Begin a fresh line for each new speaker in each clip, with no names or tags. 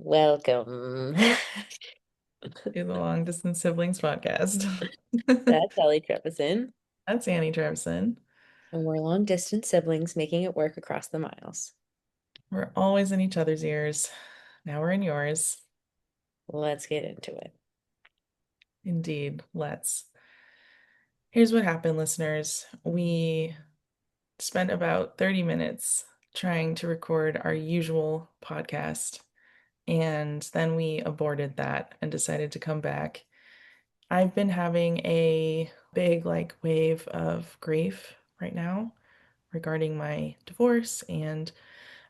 Welcome.
To the Long Distance Siblings podcast.
That's Elly Trevison,
That's Annie Trevison.
and we're long distance siblings making it work across the miles.
We're always in each other's ears. Now we're in yours.
Let's get into it.
Indeed, let's. Here's what happened, listeners. We spent about 30 minutes trying to record our usual podcast, and then we aborted that and decided to come back. I've been having a big, wave of grief right now regarding my divorce, and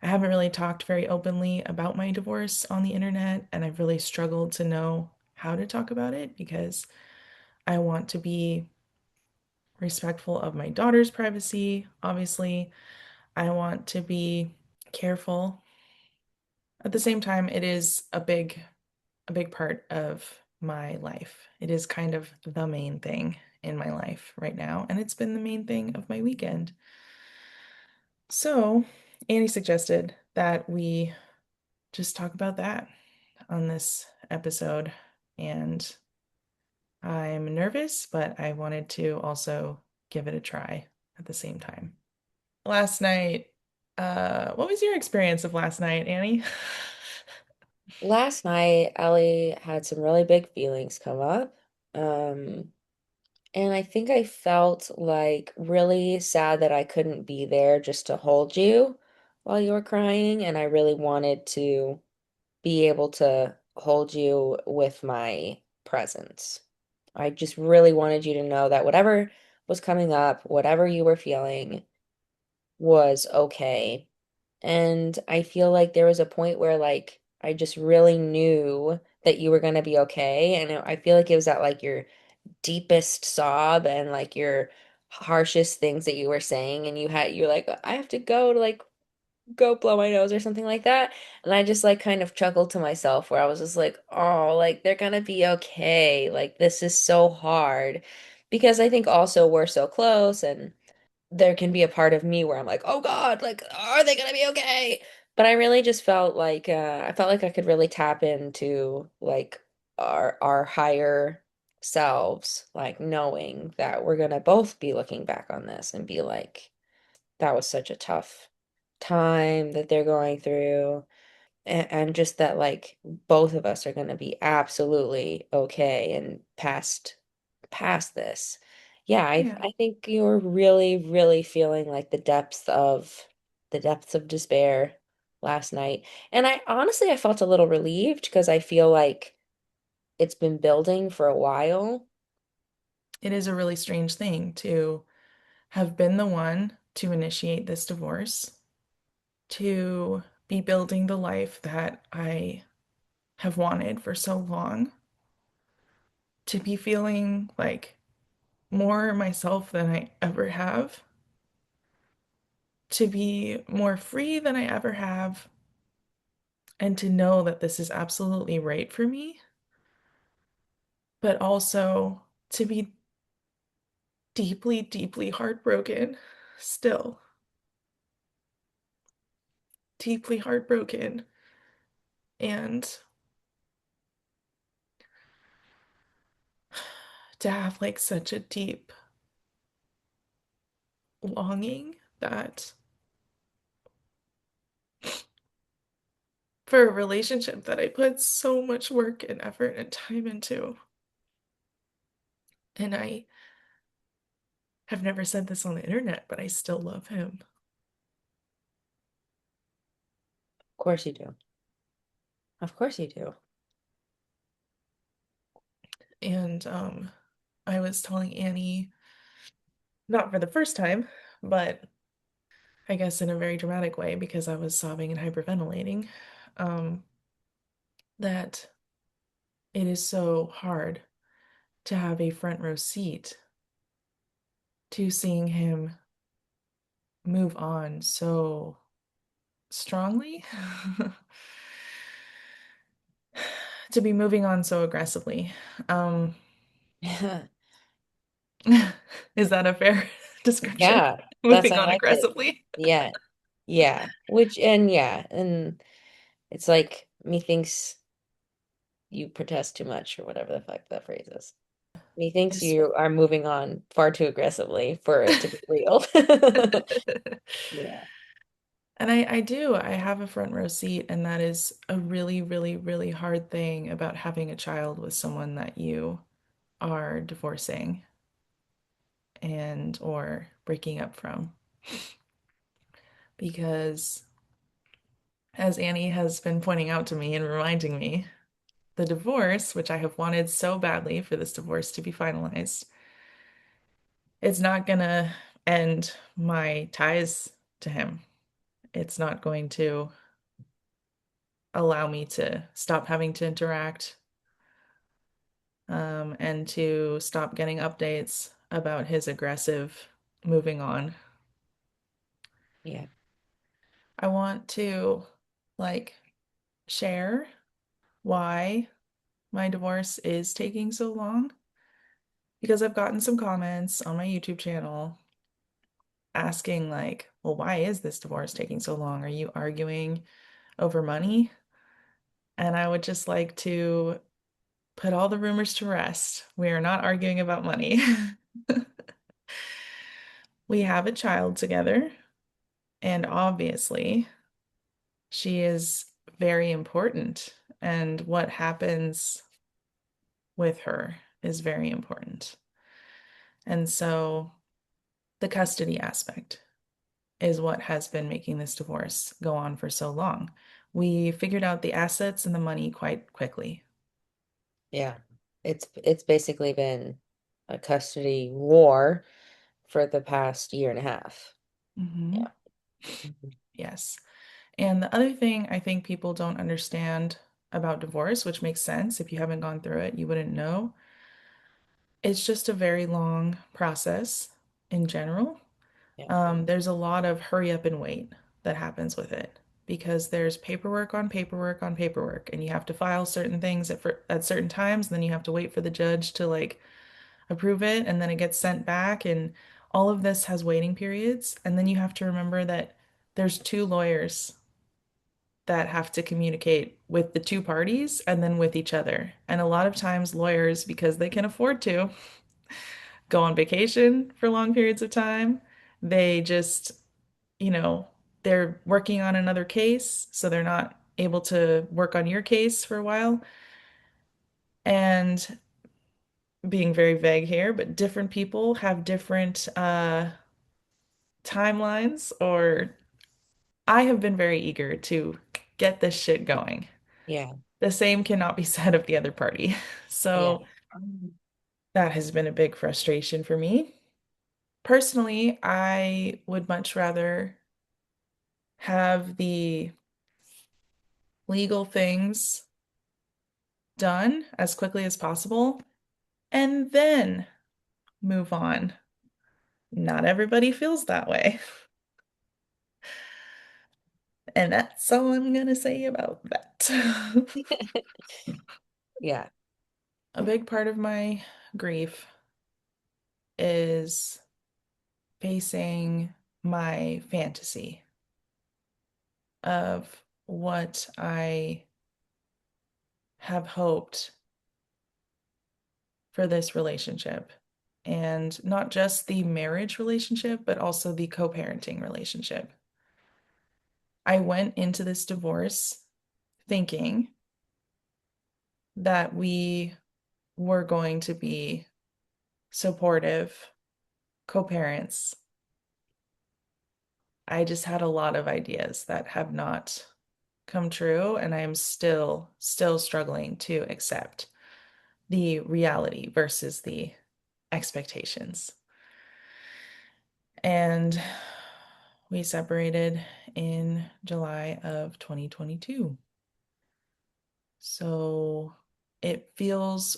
I haven't really talked very openly about my divorce on the internet, and I've really struggled to know how to talk about it because I want to be respectful of my daughter's privacy. Obviously, I want to be careful. At the same time, it is a big part of my life. It is kind of the main thing in my life right now, and it's been the main thing of my weekend. So, Annie suggested that we just talk about that on this episode. And I'm nervous, but I wanted to also give it a try at the same time. Last night, what was your experience of last night, Annie?
Last night, Elly had some really big feelings come up. Um, and I think I felt like really sad that I couldn't be there just to hold you while you were crying. And I really wanted to be able to hold you with my presence. I just really wanted you to know that whatever was coming up, whatever you were feeling was okay. And I feel like there was a point where like I just really knew that you were going to be okay. And I feel like it was at like your deepest sob and like your harshest things that you were saying. And you're like, I have to go to like go blow my nose or something like that. And I just like kind of chuckled to myself where I was just like, oh, like they're gonna be okay. Like this is so hard. Because I think also we're so close and there can be a part of me where I'm like, oh God, like, are they gonna be okay? But I really just felt like I felt like I could really tap into like our higher selves, like knowing that we're gonna both be looking back on this and be like, that was such a tough time that they're going through. And just that, like, both of us are going to be absolutely okay and past this. Yeah,
Yeah,
I think you're really, really feeling like the depths of despair last night. And I honestly I felt a little relieved because I feel like it's been building for a while.
it is a really strange thing to have been the one to initiate this divorce, to be building the life that I have wanted for so long, to be feeling like more myself than I ever have, to be more free than I ever have, and to know that this is absolutely right for me, but also to be deeply, deeply heartbroken still, deeply heartbroken, and to have like such a deep longing that for a relationship that I put so much work and effort and time into. And I have never said this on the internet, but I still love him.
Of course you do. Of course you do.
And I was telling Annie, not for the first time, but I guess in a very dramatic way because I was sobbing and hyperventilating, um, that it is so hard to have a front row seat to seeing him move on so strongly, to be moving on so aggressively. Um, is that a fair description?
Yeah, that's
Moving
I
on
like it.
aggressively.
Yeah. Yeah. Which and yeah, and it's like Methinks you protest too much, or whatever the fuck that phrase is. Methinks
Yes.
you are moving on far too aggressively for it to be real. Yeah.
And I do. I have a front row seat, and that is a really, really, really hard thing about having a child with someone that you are divorcing and or breaking up from. Because as Annie has been pointing out to me and reminding me, the divorce, which I have wanted so badly for this divorce to be finalized, it's not gonna end my ties to him. It's not going to allow me to stop having to interact, and to stop getting updates about his aggressive moving on.
Yeah.
I want to like share why my divorce is taking so long because I've gotten some comments on my YouTube channel asking like, well, why is this divorce taking so long? Are you arguing over money? And I would just like to put all the rumors to rest. We are not arguing about money. We have a child together, and obviously, she is very important, and what happens with her is very important. And so, the custody aspect is what has been making this divorce go on for so long. We figured out the assets and the money quite quickly.
Yeah. It's basically been a custody war for the past year and a half.
Hmm.
Yeah. Mhm.
Yes. And the other thing I think people don't understand about divorce, which makes sense if you haven't gone through it, you wouldn't know. It's just a very long process in general.
Yeah.
There's a lot of hurry up and wait that happens with it because there's paperwork on paperwork on paperwork, and you have to file certain things at certain times, and then you have to wait for the judge to like approve it, and then it gets sent back, and all of this has waiting periods. And then you have to remember that there's two lawyers that have to communicate with the two parties and then with each other. And a lot of times, lawyers, because they can afford to, go on vacation for long periods of time. They just, you know, they're working on another case, so they're not able to work on your case for a while. And being very vague here, but different people have different timelines, or I have been very eager to get this shit going.
Yeah.
The same cannot be said of the other party.
Yeah.
So that has been a big frustration for me. Personally, I would much rather have the legal things done as quickly as possible and then move on. Not everybody feels that way. And that's all I'm going to say about that.
Yeah.
A big part of my grief is facing my fantasy of what I have hoped for this relationship. And not just the marriage relationship, but also the co-parenting relationship. I went into this divorce thinking that we were going to be supportive co-parents. I just had a lot of ideas that have not come true, and I am still struggling to accept the reality versus the expectations. And we separated in July of 2022. So it feels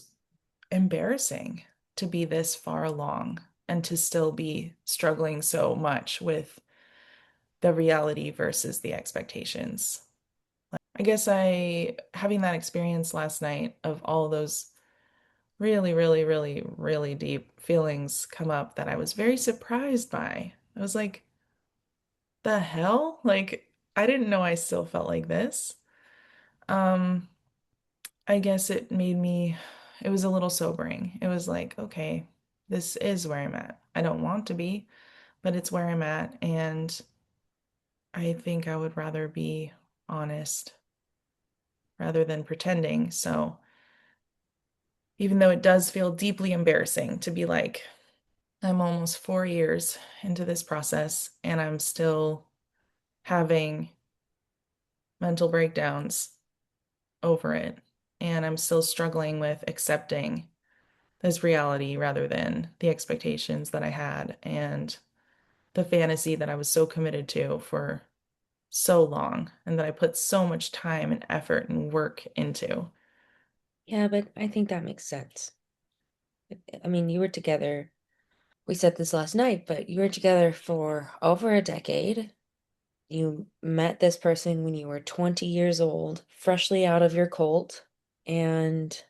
embarrassing to be this far along and to still be struggling so much with the reality versus the expectations. I guess having that experience last night of all those really, really, really, really deep feelings come up that I was very surprised by. I was like, the hell? Like, I didn't know I still felt like this. Um, I guess it was a little sobering. It was like, okay, this is where I'm at. I don't want to be, but it's where I'm at. And I think I would rather be honest rather than pretending. So even though it does feel deeply embarrassing to be like, I'm almost 4 years into this process and I'm still having mental breakdowns over it. And I'm still struggling with accepting this reality rather than the expectations that I had and the fantasy that I was so committed to for so long and that I put so much time and effort and work into.
Yeah, but I think that makes sense. I mean, you were together, we said this last night, but you were together for over a decade. You met this person when you were 20 years old, freshly out of your cult, and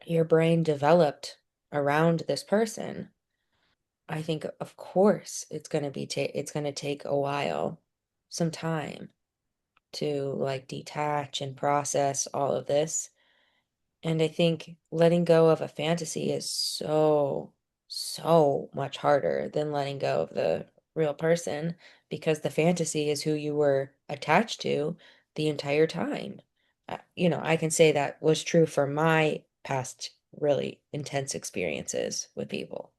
your brain developed around this person. I think, of course, it's going to take a while, some time to like detach and process all of this. And I think letting go of a fantasy is so much harder than letting go of the real person because the fantasy is who you were attached to the entire time. I can say that was true for my past really intense experiences with people.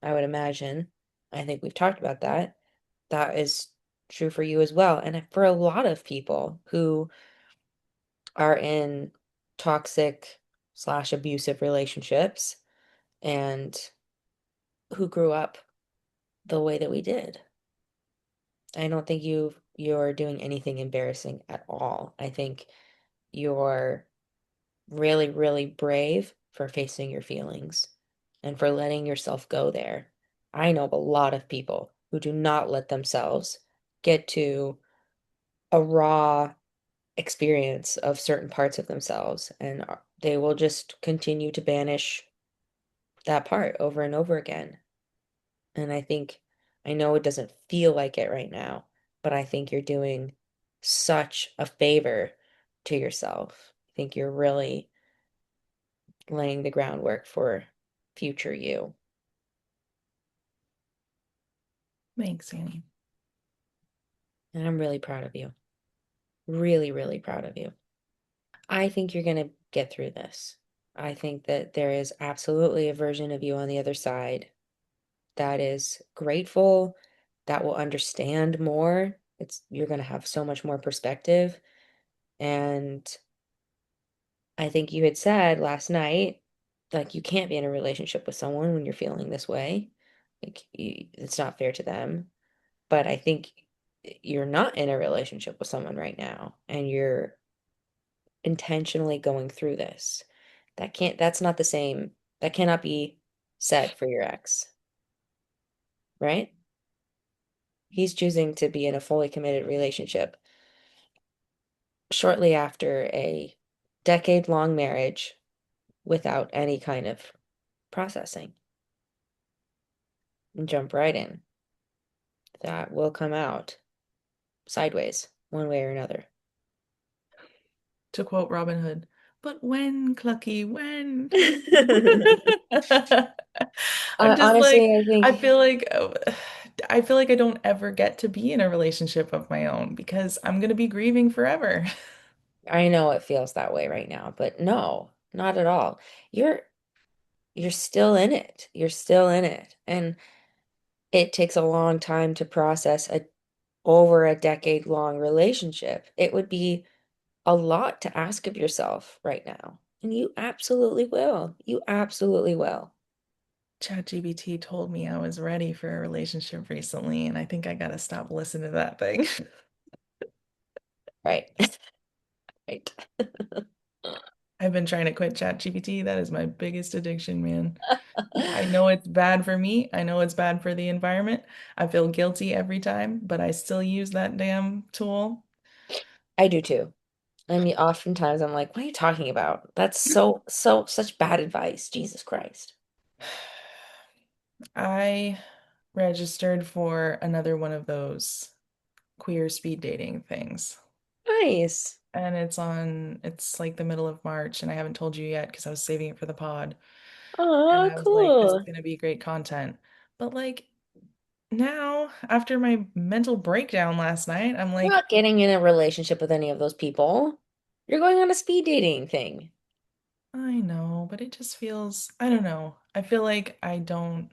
I would imagine, I think we've talked about that. That is true for you as well. And for a lot of people who are in toxic slash abusive relationships and who grew up the way that we did. I don't think you're doing anything embarrassing at all. I think you're really, really brave for facing your feelings and for letting yourself go there. I know a lot of people who do not let themselves get to a raw experience of certain parts of themselves, and they will just continue to banish that part over and over again. And I know it doesn't feel like it right now, but I think you're doing such a favor to yourself. I think you're really laying the groundwork for future you.
Thanks, Annie.
And I'm really proud of you. Really, really proud of you. I think you're going to get through this. I think that there is absolutely a version of you on the other side that is grateful, that will understand more. You're going to have so much more perspective. And I think you had said last night, like, you can't be in a relationship with someone when you're feeling this way. It's not fair to them. But I think you're not in a relationship with someone right now, and you're intentionally going through this. That's not the same. That cannot be said for your ex, right? He's choosing to be in a fully committed relationship shortly after a decade-long marriage without any kind of processing and jump right in. That will come out sideways, one way or another.
To quote Robin Hood, but when, Clucky, when? I'm just like,
Honestly, I
I
think
feel like I feel like I don't ever get to be in a relationship of my own because I'm gonna be grieving forever.
I know it feels that way right now, but no, not at all. You're you're still in it. You're still in it. And it takes a long time to process a over a decade long relationship. It would be a lot to ask of yourself right now. And you absolutely will. You absolutely will.
ChatGPT told me I was ready for a relationship recently, and I think I gotta stop listening to that thing.
Right. Right.
I've been trying to quit ChatGPT. That is my biggest addiction, man. I know it's bad for me. I know it's bad for the environment. I feel guilty every time, but I still use that damn tool.
I do too. I mean, oftentimes I'm like, what are you talking about? That's such bad advice. Jesus Christ.
I registered for another one of those queer speed dating things.
nice.
and it's like the middle of March, and I haven't told you yet because I was saving it for the pod. And
Oh,
I was like, this is
cool.
gonna be great content. But like now, after my mental breakdown last night, I'm
You're
like,
not getting in a relationship with any of those people. You're going on a speed dating thing.
I know, but it just feels, I don't know. I feel like I don't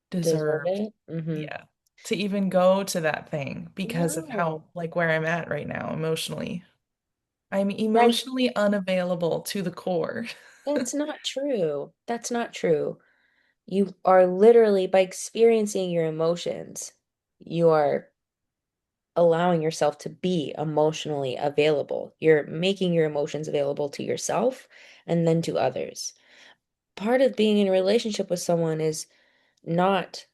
Deserve
deserve,
it. Mm-hmm.
yeah, to even go to that thing because of
No,
how, like, where I'm at right now emotionally. I'm
that
emotionally unavailable to the core.
that's not true. That's not true. You are literally, by experiencing your emotions, you are allowing yourself to be emotionally available. You're making your emotions available to yourself and then to others. Part of being in a relationship with someone is not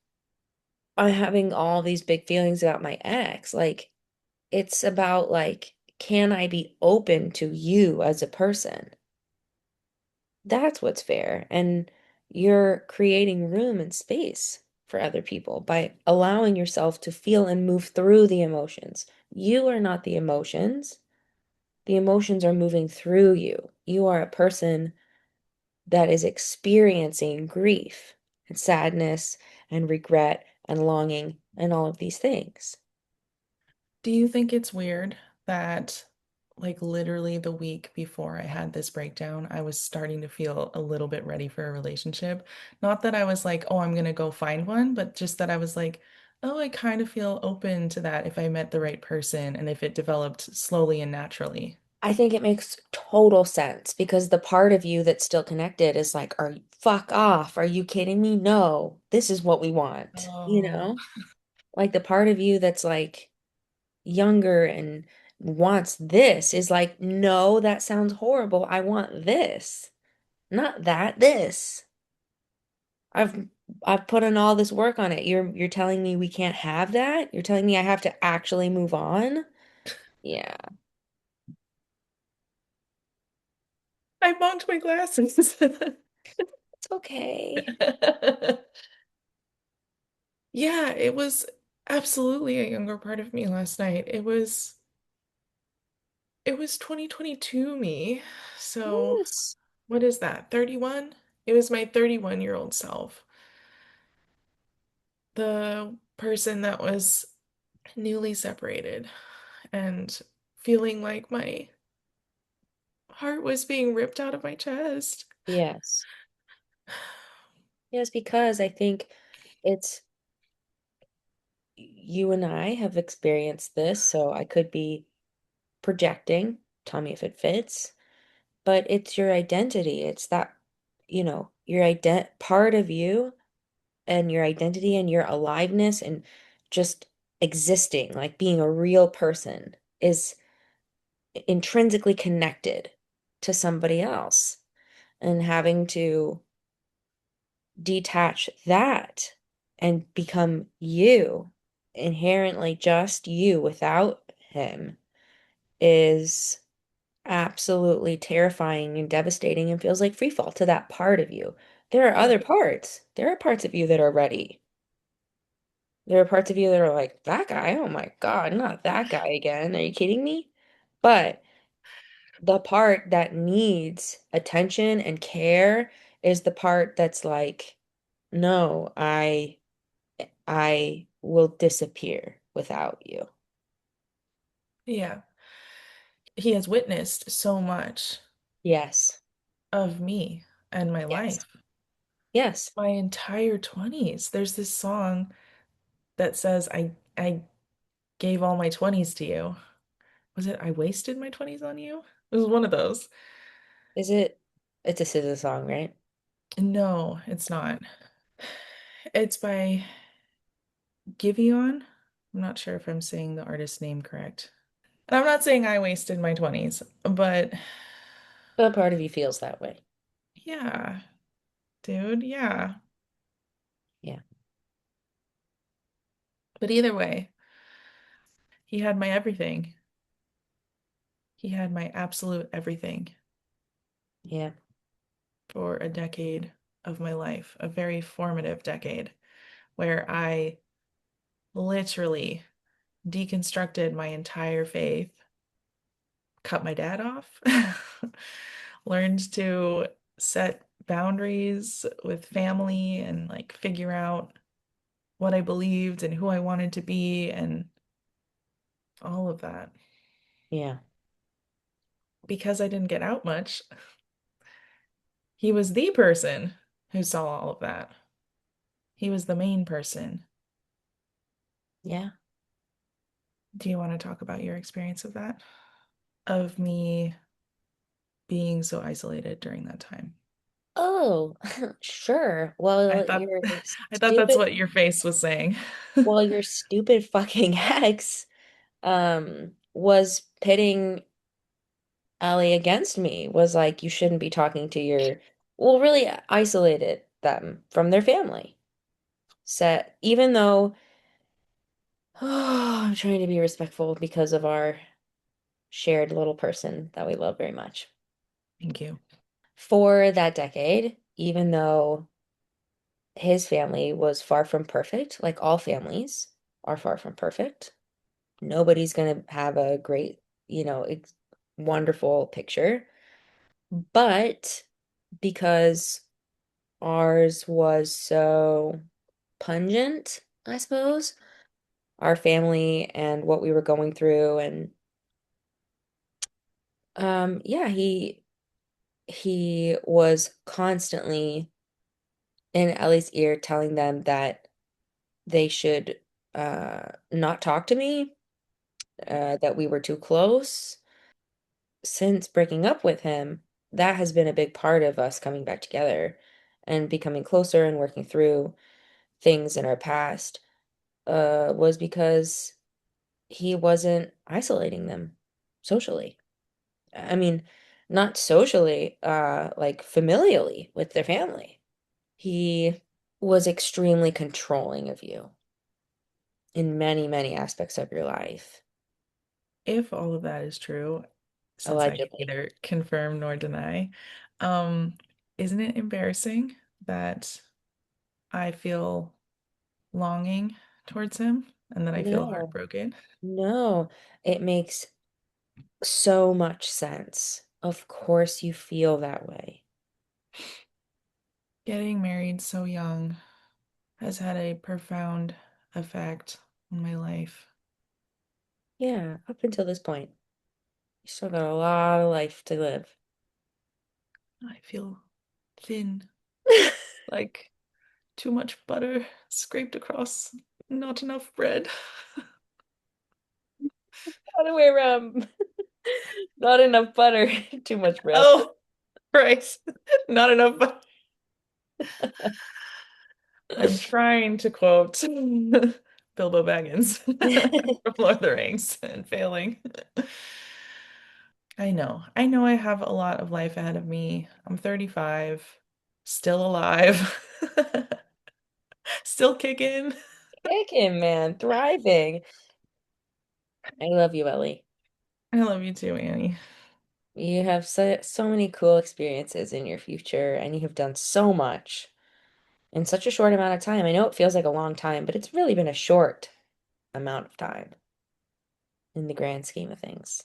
having all these big feelings about my ex. Like, it's about, like, can I be open to you as a person? That's what's fair. And you're creating room and space for other people by allowing yourself to feel and move through the emotions. You are not the emotions. The emotions are moving through you. You are a person that is experiencing grief and sadness and regret and longing and all of these things.
Do you think it's weird that, like, literally the week before I had this breakdown, I was starting to feel a little bit ready for a relationship? Not that I was like, oh, I'm gonna go find one, but just that I was like, oh, I kind of feel open to that if I met the right person and if it developed slowly and naturally.
I think it makes total sense because the part of you that's still connected is like, are you fuck off? Are you kidding me? No, this is what we want, you
Oh,
know? Like the part of you that's like younger and wants this is like, no, that sounds horrible. I want this, not that, this. I've I've put in all this work on it. You're telling me we can't have that? You're telling me I have to actually move on? Yeah,
I bonked my glasses.
it's okay.
Yeah, it was absolutely a younger part of me last night. It was 2022 me. So
Yes.
what is that? 31? It was my 31-year-old self. The person that was newly separated and feeling like my heart was being ripped out of my chest.
Yes. Yes, because I think it's you and I have experienced this, so I could be projecting. Tell me if it fits. But it's your identity. It's that, your part of you and your identity and your aliveness and just existing, like being a real person, is intrinsically connected to somebody else. And having to detach that and become you, inherently just you without him, is absolutely terrifying and devastating and feels like free fall to that part of you. There are
Yeah.
other parts. There are parts of you that are ready. There are parts of you that are like, that guy, oh my God, not that guy again. Are you kidding me? But the part that needs attention and care is the part that's like, no, I will disappear without you.
Yeah. He has witnessed so much
Yes.
of me and my
Yes.
life.
Yes.
My entire 20s. There's this song that says I gave all my 20s to you. Was it I wasted my 20s on you? It was one of those.
Is it? It's a SZA song, right?
No, it's not. It's by Giveon. I'm not sure if I'm saying the artist name correct. And I'm not saying I wasted my 20s, but
But a part of you feels that way.
yeah, dude, yeah.
Yeah.
But either way, he had my everything. He had my absolute everything
Yeah.
for a decade of my life, a very formative decade where I literally deconstructed my entire faith, cut my dad off, learned to set boundaries with family and like figure out what I believed and who I wanted to be and all of that.
Yeah.
Because I didn't get out much, he was the person who saw all of that. He was the main person.
Yeah.
Do you want to talk about your experience of that? Of me being so isolated during that time?
Oh, sure.
I
Well,
thought
your
I thought that's
stupid,
what your face was saying.
well, your stupid fucking ex was pitting Elly against me, was like, you shouldn't be talking to your, well, really isolated them from their family. Said, even though I'm trying to be respectful because of our shared little person that we love very much.
Thank you.
For that decade, even though his family was far from perfect, like all families are far from perfect, nobody's going to have a great, wonderful picture. But because ours was so pungent, I suppose, our family and what we were going through, and yeah, he was constantly in Ellie's ear telling them that they should not talk to me, that we were too close. Since breaking up with him, that has been a big part of us coming back together and becoming closer and working through things in our past, was because he wasn't isolating them socially. I mean, not socially, like familially with their family. He was extremely controlling of you in many, many aspects of your life,
If all of that is true, since I can
allegedly.
neither confirm nor deny, um, isn't it embarrassing that I feel longing towards him and that I feel
No,
heartbroken?
no, it makes so much sense. Of course, you feel that way.
Getting married so young has had a profound effect on my life.
Yeah, up until this point, you still got a lot of life to live.
I feel thin, like too much butter scraped across, not enough bread.
Other way around. Not enough butter, too much bread.
Oh, right. Not enough butter. I'm trying to quote Bilbo Baggins from Lord of the Rings and failing. I know. I know I have a lot of life ahead of me. I'm 35, still alive, still kicking.
Kicking, man, thriving. I love you, Ellie.
I love you too, Annie.
You have so many cool experiences in your future, and you have done so much in such a short amount of time. I know it feels like a long time, but it's really been a short amount of time in the grand scheme of things.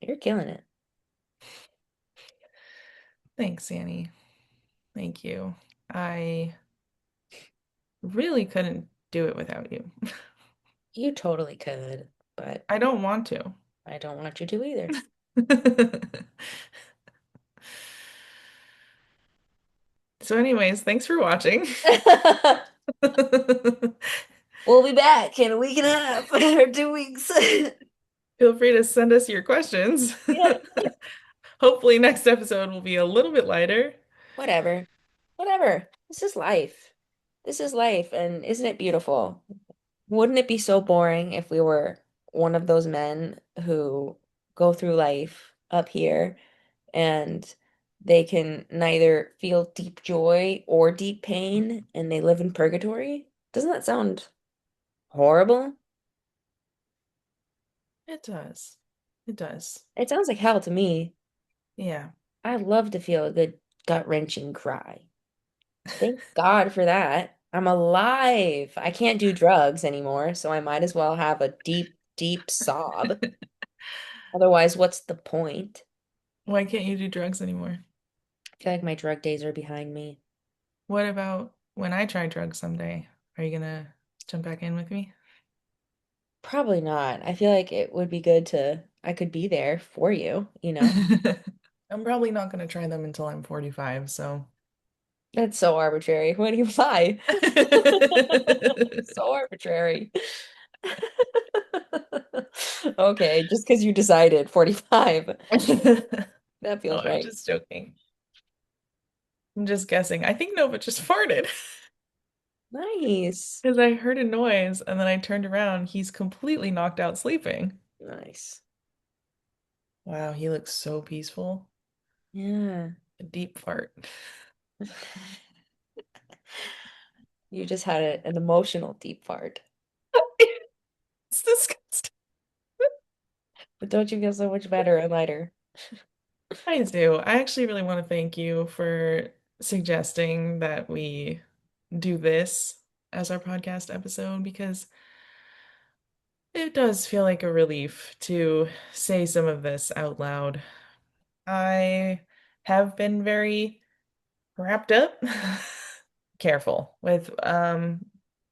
You're killing it.
Thanks, Annie. Thank you. I really couldn't do it without you.
You totally could, but
I don't want to.
I don't want you to either.
So, anyways, thanks for watching.
We'll be back in a week and a half or 2 weeks.
Feel free to send us your questions.
Yeah,
Hopefully, next episode will be a little bit lighter.
whatever. Whatever. This is life. This is life, and isn't it beautiful? Wouldn't it be so boring if we were one of those men who go through life up here and they can neither feel deep joy or deep pain and they live in purgatory? Doesn't that sound horrible?
It does. It does.
It sounds like hell to me.
Yeah.
I love to feel a good gut-wrenching cry. Thank God for that. I'm alive. I can't do drugs anymore, so I might as well have a deep, deep sob. Otherwise, what's the point?
Why can't you do drugs anymore?
I feel like my drug days are behind me.
What about when I try drugs someday? Are you gonna jump back in with me?
Probably not. I feel like it would be good to, I could be there for you, you know?
I'm probably not gonna try them until I'm 45, so.
That's so arbitrary. What do you buy? So arbitrary. Okay, just because you decided 45. That
Oh,
feels
I'm
right.
just joking. I'm just guessing. I think Nova just farted
Nice.
because I heard a noise and then I turned around. He's completely knocked out sleeping.
Nice.
Wow, he looks so peaceful.
Yeah.
A deep fart.
You just had an emotional deep fart.
It's disgusting.
But don't you feel so much better and lighter?
I do. I actually really want to thank you for suggesting that we do this as our podcast episode because it does feel like a relief to say some of this out loud. I have been very wrapped up, careful with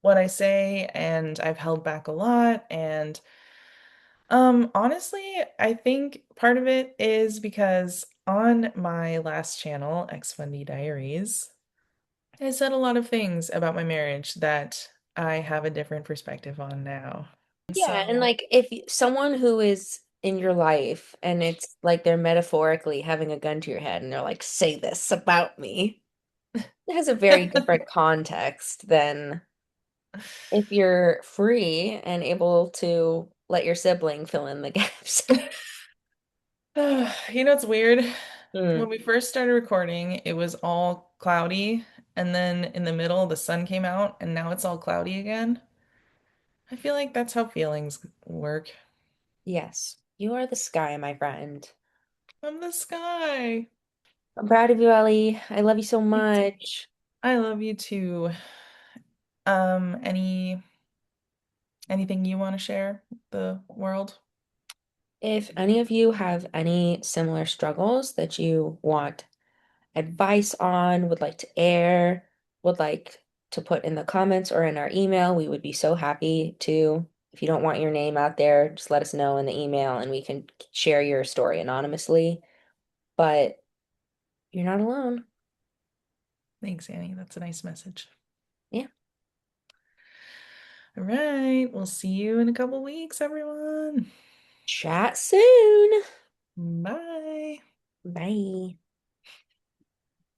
what I say, and I've held back a lot. And honestly, I think part of it is because on my last channel, X Fundy Diaries, I said a lot of things about my marriage that I have a different perspective on now.
Yeah, and
So
like if someone who is in your life and it's like they're metaphorically having a gun to your head and they're like, say this about me, it has a very different context than if you're free and able to let your sibling fill in the gaps.
It's weird.
Hmm.
When we first started recording, it was all cloudy, and then in the middle, the sun came out, and now it's all cloudy again. I feel like that's how feelings work.
Yes, you are the sky, my friend.
I'm the sky.
I'm proud of you, Ellie. I love you so
Me too.
much.
I love you too. Anything you want to share with the world?
If any of you have any similar struggles that you want advice on, would like to air, would like to put in the comments or in our email, we would be so happy to. If you don't want your name out there, just let us know in the email and we can share your story anonymously. But you're not alone.
Thanks, Annie. That's a nice message.
Yeah.
All right. We'll see you in a couple weeks, everyone.
Chat soon.
Bye.
Bye.